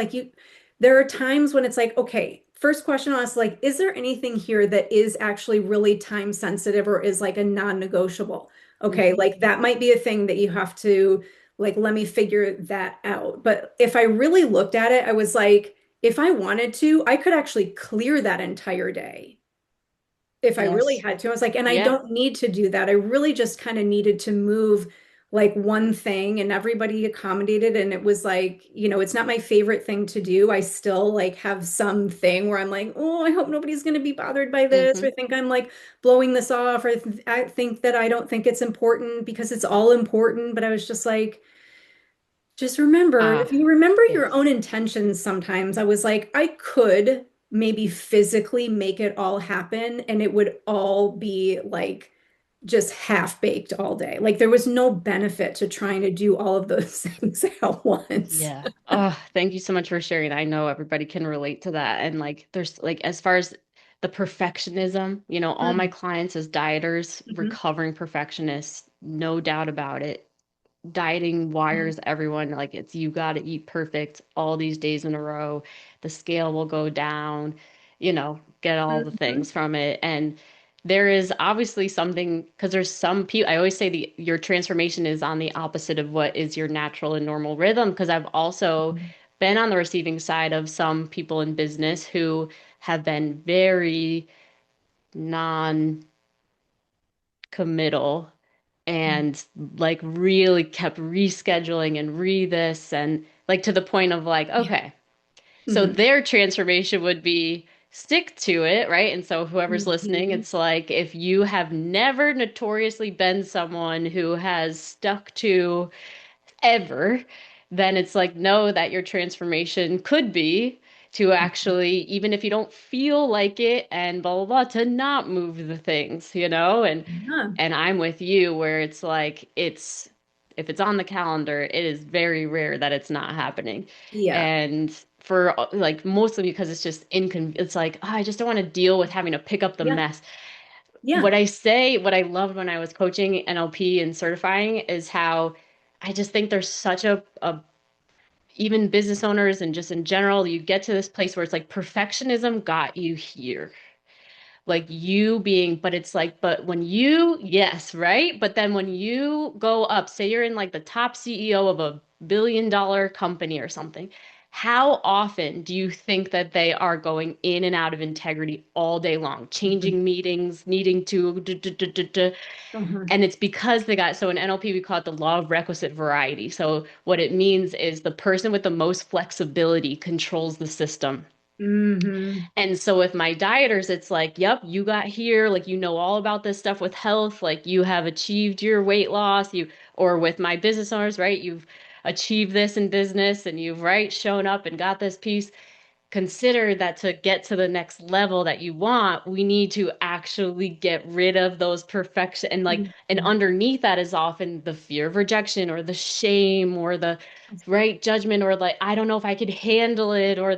There are times when it's like, okay, first question I'll ask, like, is there anything here that is actually really time sensitive or is like a non-negotiable? Okay, Hmm. like that might be a thing that you have to like, let me figure that out. But if I really looked at it, I was like, if I wanted to, I could actually clear that entire day if I really Yes. had to. I was like, and I Yeah. don't need to do that. I really just kind of needed to move like one thing and everybody accommodated. And it was like, it's not my favorite thing to do. I still like have something where I'm like, oh, I hope nobody's going to be bothered by this Hmm. or think I'm like blowing this off or I think that I don't think it's important because it's all important. But I was just like, just remember, if Ah, you remember your yes. own intentions sometimes, I was like, I could maybe physically make it all happen and it would all be like just half baked all day. Like there was no benefit to trying to do all of those things at once. Yeah. Oh, thank you so much for sharing that. I know everybody can relate to that. And like, there's like, as far as the perfectionism, all my Mhm, clients as dieters, mhm, recovering perfectionists, no doubt about it. Dieting wires everyone like it's you got to eat perfect all these days in a row. The scale will go down, get all the mhm, things from it. And there is obviously something because there's some people I always say your transformation is on the opposite of what is your natural and normal rhythm because I've also mhm, been on the receiving side of some people in business who have been very non-committal and like really kept rescheduling and this and like to the point of like, yeah. okay, so Mhm, their transformation would be stick to it, right? And so whoever's listening, mhm, it's like if you have never notoriously been someone who has stuck to ever, then it's like know that your transformation could be to actually, even if you don't feel like it and blah blah blah, to not move the things, yeah. and I'm with you where it's like it's if it's on the calendar, it is very rare that it's not happening. Yeah. And for like mostly because it's just it's like, oh, I just don't want to deal with having to pick up the Yeah. mess. Yeah. What I loved when I was coaching NLP and certifying is how I just think there's such a even business owners and just in general, you get to this place where it's like perfectionism got you here like you being, but it's like, but when you, yes, right? But then when you go up, say you're in like the top CEO of a billion-dollar company or something, how often do you think that they are going in and out of integrity all day long, Mhm, changing meetings, needing to, uh-huh. and it's because they got, so in NLP, we call it the law of requisite variety. So what it means is the person with the most flexibility controls the system. Mhm, And so with my dieters, it's like, yep, you got here, like you know all about this stuff with health, like you have achieved your weight loss, or with my business owners, right? You've achieve this in business and you've right shown up and got this piece, consider that to get to the next level that you want, we need to actually get rid of those perfection and like, and Mhm. underneath that is often the fear of rejection or the shame or the right judgment or like, I don't know if I could handle it or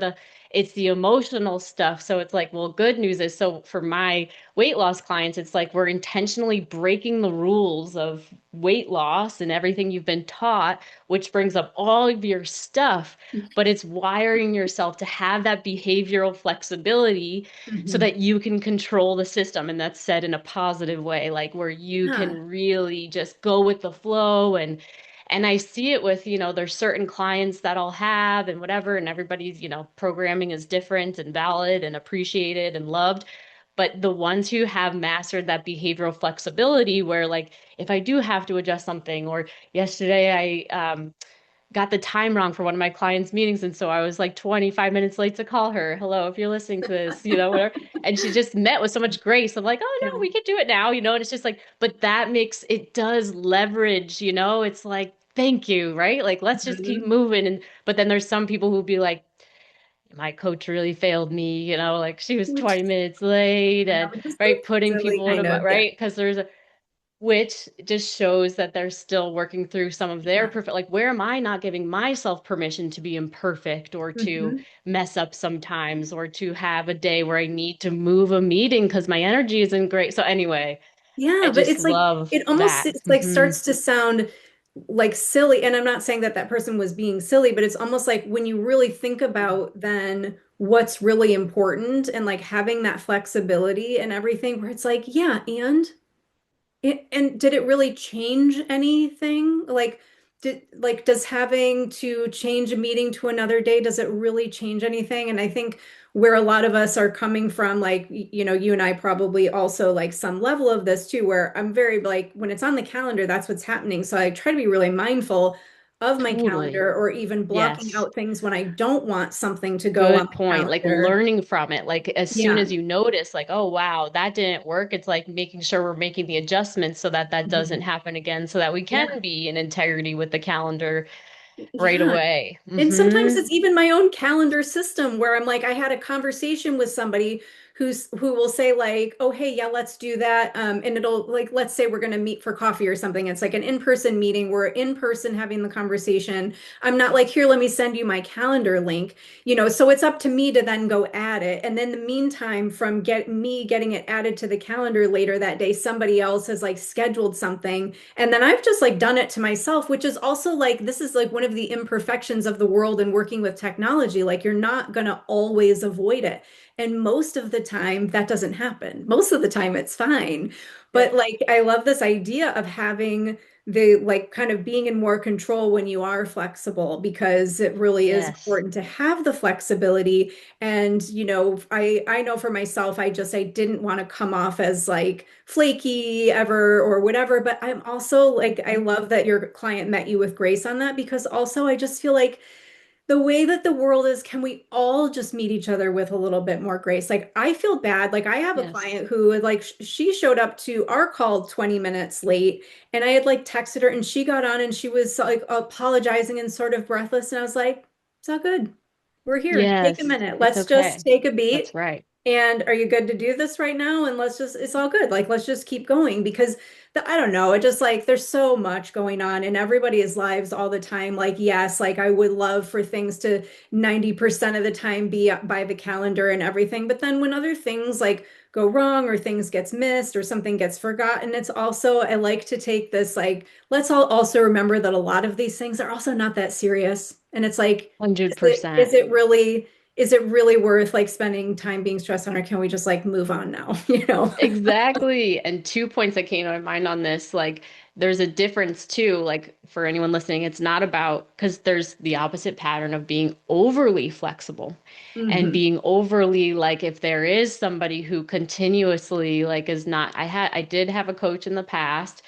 it's the emotional stuff. So it's like, well, good news is, so for my weight loss clients, it's like we're intentionally breaking the rules of weight loss and everything you've been taught, which brings up all of your stuff, but it's wiring yourself to have that behavioral flexibility so Mhm. that you can control the system. And that's said in a positive way, like where you Yeah. can really just go with the flow. And I see it with, there's certain clients that I'll have and whatever, and everybody's, programming is different and valid and appreciated and loved. But the ones who have mastered that behavioral flexibility, where like if I do have to adjust something, or yesterday I got the time wrong for one of my clients' meetings. And so I was like 25 minutes late to call her. Hello, if you're listening to this, whatever. And she just met with so much grace. I'm like, oh Yeah. no, we can do it now, and it's just like, but that makes it does leverage, it's like, thank you, right? Like, let's just keep Mhm. moving. But then there's some people who'll be like, my coach really failed me, like she was Which, 20 minutes late yeah, and which is so right, putting silly, people in kind of. Yeah. right? Because there's a which just shows that they're still working through some of their Yeah. perfect, like where am I not giving myself permission to be imperfect or to Mhm. mess up sometimes or to have a day where I need to move a meeting because my energy isn't great. So anyway, I Yeah, but just it's like love it almost that. it's like starts to sound like silly. And I'm not saying that that person was being silly, but it's almost like when you really think about then what's really important and like having that flexibility and everything, where it's like, yeah, and did it really change anything? Does having to change a meeting to another day, does it really change anything? And I think where a lot of us are coming from, like, you and I probably also like some level of this too, where I'm very like, when it's on the calendar, that's what's happening. So I try to be really mindful of my Totally. calendar or even blocking Yes. out things when I don't want something to go on Good my point. Like calendar. learning from it. Like as soon Yeah. as you notice, like, oh, wow, that didn't work, it's like making sure we're making the adjustments so that that doesn't Mhm. happen again, so that we Yeah. can be in integrity with the calendar right Yeah. away. And sometimes Hmm. it's even my own calendar system where I'm like, I had a conversation with somebody who will say like, oh, hey, yeah, let's do that. And it'll like, let's say we're going to meet for coffee or something. It's like an in-person meeting. We're in person having the conversation. I'm not like, here, let me send you my calendar link, so it's up to me to then go add it. And then the meantime, from getting it added to the calendar later that day, somebody else has like scheduled something. And then I've just like done it to myself, which is also like, this is like one of the imperfections of the world and working with technology. Like, you're not going to always avoid it. And most of the time, that doesn't happen. Most of the time, it's fine. But Yep. like, I love this idea of having the like kind of being in more control when you are flexible, because it really is Yes. important to have the flexibility. And I know for myself, I didn't want to come off as like flaky ever or whatever, but I'm also like, I Mhm. love that your client met you with grace on that, because also I just feel like the way that the world is, can we all just meet each other with a little bit more grace? Like, I feel bad. Like, I have a Yes. client who like she showed up to our call 20 minutes late, and I had like texted her, and she got on and she was like apologizing and sort of breathless, and I was like, it's all good. We're here. Take a Yes. minute. It's Let's just okay. take a That's beat. right. And are you good to do this right now? And it's all good. Like, let's just keep going, because I don't know. It just like, there's so much going on in everybody's lives all the time. Like, yes, like I would love for things to 90% of the time be up by the calendar and everything. But then when other things like go wrong or things gets missed or something gets forgotten, it's also, I like to take this, like, let's all also remember that a lot of these things are also not that serious. And it's like, is it, is 100%. it really is it really worth like spending time being stressed on, or can we just like move on now? Exactly. And 2 points that came to my mind on this, like there's a difference too, like for anyone listening, it's not about because there's the opposite pattern of being overly flexible and Hmm. being overly like if there is somebody who continuously like is not I did have a coach in the past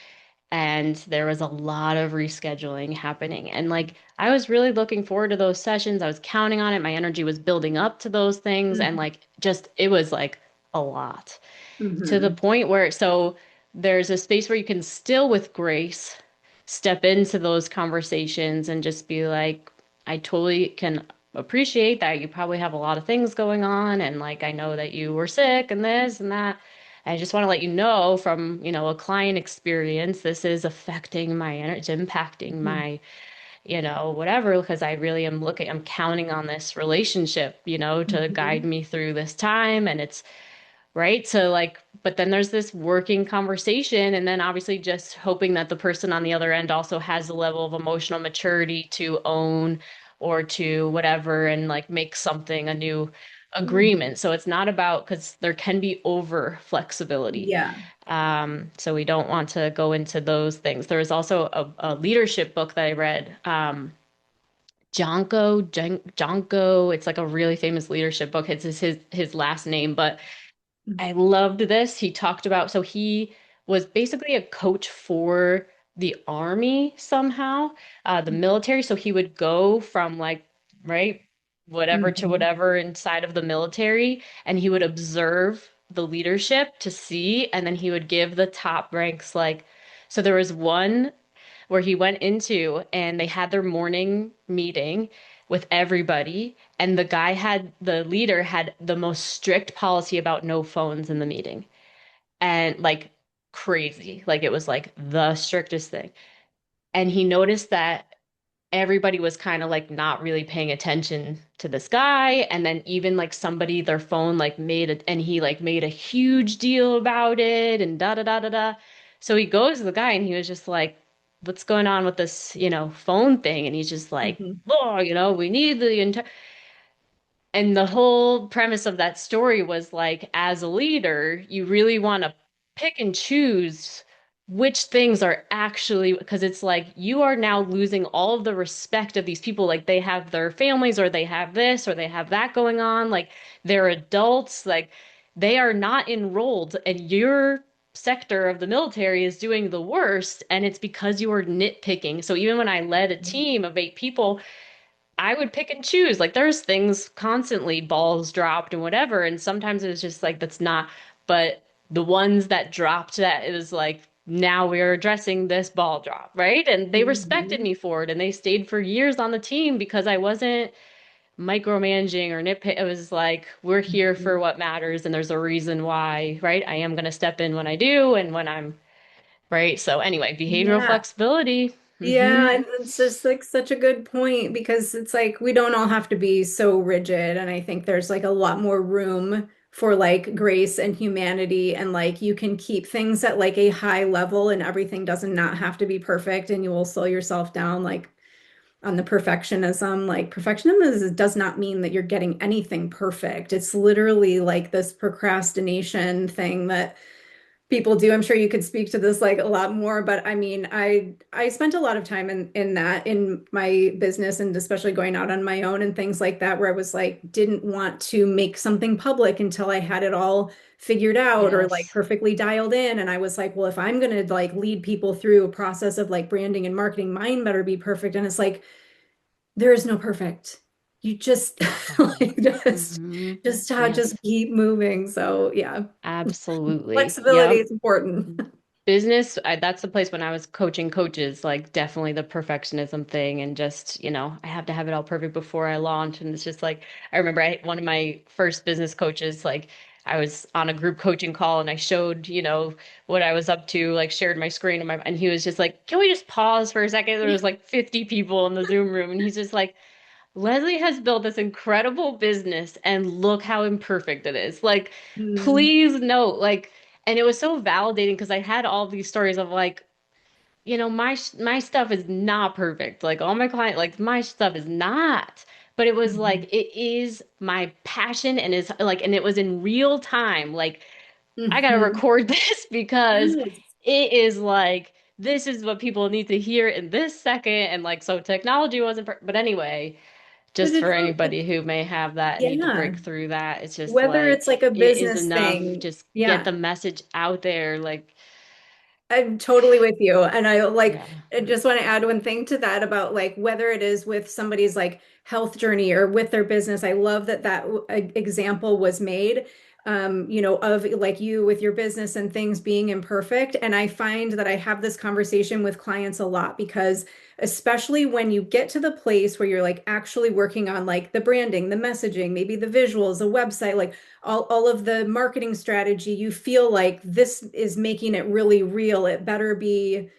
and there was a lot of rescheduling happening and like I was really looking forward to those sessions. I was counting on it. My energy was building up to those things and Hmm. like just it was like a lot to the Hmm. point where so there's a space where you can still with grace step into those conversations and just be like, I totally can appreciate that you probably have a lot of things going on. And like, I know that you were sick and this and that. I just want to let you know from, a client experience, this is affecting my energy, it's impacting Mhm. my, whatever, because I really am I'm counting on this relationship, to guide Mhm. me through this time. And it's right. So, like, but then there's this working conversation, and then obviously just hoping that the person on the other end also has a level of emotional maturity to own or to whatever and like make something a new Mhm. agreement. So it's not about because there can be over flexibility. Yeah. So we don't want to go into those things. There was also a leadership book that I read. Jonko, it's like a really famous leadership book. It's his last name, but I loved this. He talked about, so he was basically a coach for the army somehow, the military. So he would go from like, right, whatever to Mhm. whatever inside of the military, and he would observe the leadership to see, and then he would give the top ranks like, so there was one where he went into and they had their morning meeting with everybody and the leader had the most strict policy about no phones in the meeting and like crazy like it was like the strictest thing and he noticed that everybody was kind of like not really paying attention to this guy and then even like somebody their phone like made it and he like made a huge deal about it and da da da da da so he goes to the guy and he was just like what's going on with this phone thing and he's just like Mhm. oh we need the entire and the whole premise of that story was like, as a leader, you really want to pick and choose which things are actually, because it's like you are now losing all of the respect of these people. Like they have their families, or they have this, or they have that going on. Like they're adults, like they are not enrolled, and your sector of the military is doing the worst. And it's because you are nitpicking. So even when I led a team of 8 people, I would pick and choose. Like there's things constantly balls dropped and whatever. And sometimes it was just like that's not, but the ones that dropped that it was like now we're addressing this ball drop, right? And they respected Mhm. me for it and they stayed for years on the team because I wasn't micromanaging or nitpick. It was like we're here for Mhm. what matters and there's a reason why, right? I am going to step in when I do and when I'm right. So anyway, behavioral Yeah. flexibility. Yeah, Hmm. and it's just like such a good point because it's like we don't all have to be so rigid. And I think there's like a lot more room for like grace and humanity. And like you can keep things at like a high level and everything doesn't not have to be perfect. And you will slow yourself down like on the perfectionism. Like does not mean that you're getting anything perfect. It's literally like this procrastination thing that people do. I'm sure you could speak to this like a lot more, but I mean, I spent a lot of time in that in my business and especially going out on my own and things like that where I was like didn't want to make something public until I had it all figured out or like Yes. perfectly dialed in and I was like, well, if I'm going to like lead people through a process of like branding and marketing, mine better be perfect and it's like there is no perfect. You just Exactly. like just Hmm. just uh, Yes. just keep moving. So yeah, Absolutely. flexibility Yep. is important. Business, that's the place when I was coaching coaches, like definitely the perfectionism thing and just, I have to have it all perfect before I launch. And it's just like, I remember one of my first business coaches, like I was on a group coaching call and I showed, what I was up to, like shared my screen and he was just like, can we just pause for a second? There was like 50 people in the Zoom room and he's just like, Leslie has built this incredible business and look how imperfect it is. Like, Mm, please note, like, and it was so validating because I had all these stories of like, my stuff is not perfect. Like all my client, like my stuff is not. But it was like mhm, it is my passion and is like and it was in real time. Like I gotta mhm. record this because Yes. it is like this is what people need to hear in this second. And like so technology wasn't but anyway But just for anybody who may have that need to yeah, break through that. It's just whether it's like like a it is business enough. thing, Just get yeah, the message out there. Like, I'm totally with you. And yeah. I just want to add one thing to that about like whether it is with somebody's like health journey or with their business. I love that example was made. of like you with your business and things being imperfect. And I find that I have this conversation with clients a lot because especially when you get to the place where you're like actually working on like the branding, the messaging, maybe the visuals, the website, like all of the marketing strategy, you feel like this is making it really real. It better be,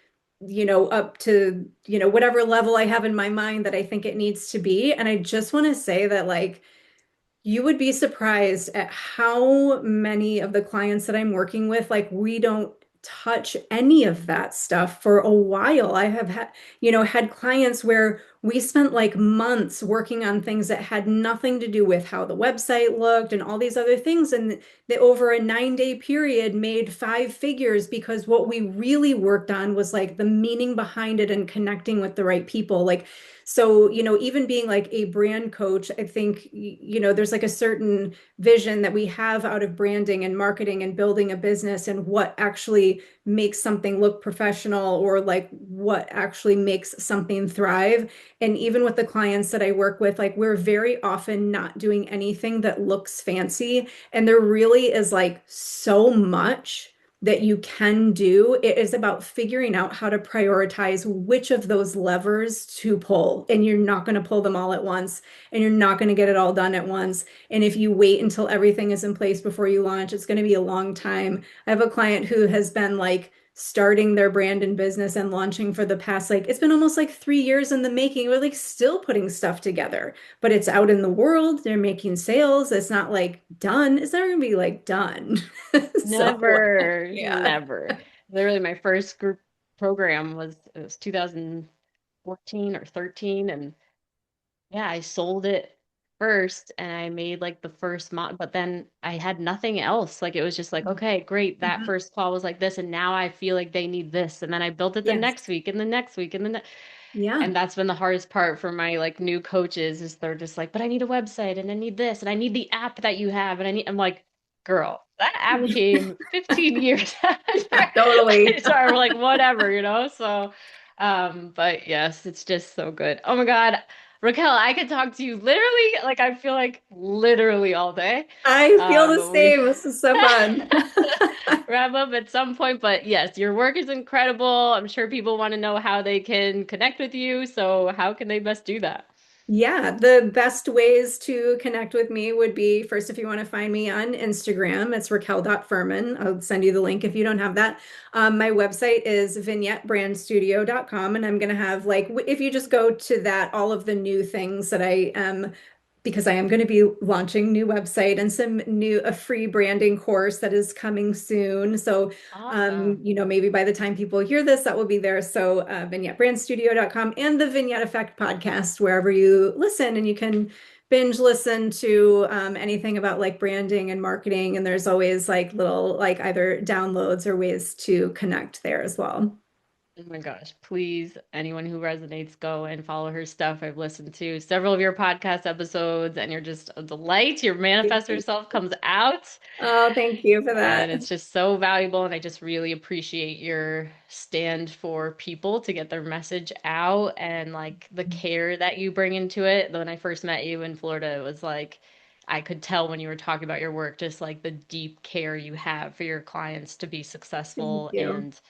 up to, whatever level I have in my mind that I think it needs to be. And I just want to say that like you would be surprised at how many of the clients that I'm working with, like we don't touch any of that stuff for a while. I have had clients where we spent like months working on things that had nothing to do with how the website looked and all these other things. And they over a 9-day period made 5 figures because what we really worked on was like the meaning behind it and connecting with the right people. Like, so, even being like a brand coach, I think, there's like a certain vision that we have out of branding and marketing and building a business and what actually makes something look professional or like what actually makes something thrive. And even with the clients that I work with, like we're very often not doing anything that looks fancy. And there really is like so much that you can do. It is about figuring out how to prioritize which of those levers to pull. And you're not going to pull them all at once, and you're not going to get it all done at once. And if you wait until everything is in place before you launch, it's going to be a long time. I have a client who has been like starting their brand and business and launching for the past, like, it's been almost like 3 years in the making. We're like still putting stuff together, but it's out in the world. They're making sales. It's not like done. It's never going to be like done. So, Never, yeah. never. Literally, my first group program was it was 2014 or 13, and yeah, I sold it first, and I made like the first month, but then I had nothing else. Like it was just like, okay, great, that Mhm. first call was like this, and now I feel like they need this, and then I built it the Yes. next week, and the next week, and then Yeah. and that's been the hardest part for my like new coaches is they're just like, but I need a website and I need this and I need the app that you have and I'm like, girl, that app came 15 years Yeah, after I totally. started, like whatever. So but yes, it's just so good. Oh my God. Raquel, I could talk to you literally, like I feel like literally all day. I feel the But we same. This is so fun. wrap up at some point. But yes, your work is incredible. I'm sure people want to know how they can connect with you. So how can they best do that? Yeah, the best ways to connect with me would be first, if you want to find me on Instagram, it's Raquel.Furman. I'll send you the link if you don't have that. My website is vignettebrandstudio.com, and I'm going to have like, if you just go to that, all of the new things that I am because I am going to be launching new website and a free branding course that is coming soon. So, Awesome. maybe by the time people hear this, that will be there. So, vignettebrandstudio.com and the Vignette Effect podcast, wherever you listen, and you can binge listen to anything about like branding and marketing. And there's always like little like either downloads or ways to connect there as well. Oh my gosh, please, anyone who resonates, go and follow her stuff. I've listened to several of your podcast episodes and you're just a delight. Your manifestor self comes out. Oh, thank you for And that. it's just so valuable. And I just really appreciate your stand for people to get their message out and like the care that you bring into it. When I first met you in Florida, it was like I could tell when you were talking about your work, just like the deep care you have for your clients to be Thank successful you. and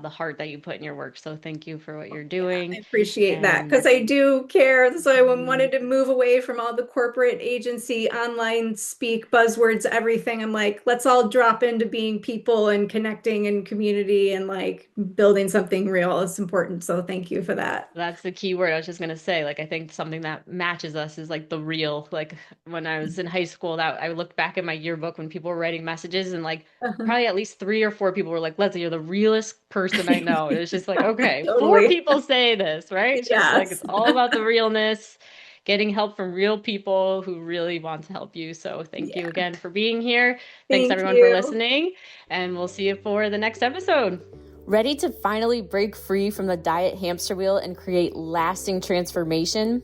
the heart that you put in your work. So thank you for what you're Yeah, I doing. appreciate that And because I do care. So I mm, wanted to move away from all the corporate agency, online speak, buzzwords, everything. I'm like, let's all drop into being people and connecting and community and like building something real. It's important. So thank you for that. that's the key word I was just gonna say. Like, I think something that matches us is like the real. Like when I was in high school, that I looked back at my yearbook when people were writing messages, and like Uh-huh. probably at least 3 or 4 people were like, "Leslie, you're the realest person I know." And it's just like, okay, four Totally. people say this, right? It's just like Yes. it's all about the realness, getting help from real people who really want to help you. So thank you Yeah. again for being here. Thanks Thank everyone for you. listening, and we'll see you for the next episode. Ready to finally break free from the diet hamster wheel and create lasting transformation?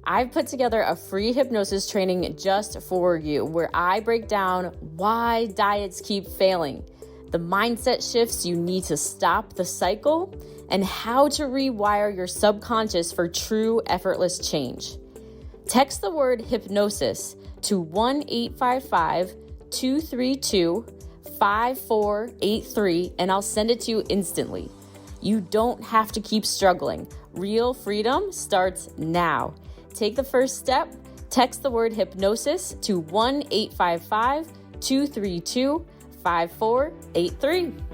I've put together a free hypnosis training just for you where I break down why diets keep failing, the mindset shifts you need to stop the cycle, and how to rewire your subconscious for true effortless change. Text the word hypnosis to 1-855 232-5483 and I'll send it to you instantly. You don't have to keep struggling. Real freedom starts now. Take the first step. Text the word hypnosis to 1-855-232-5483.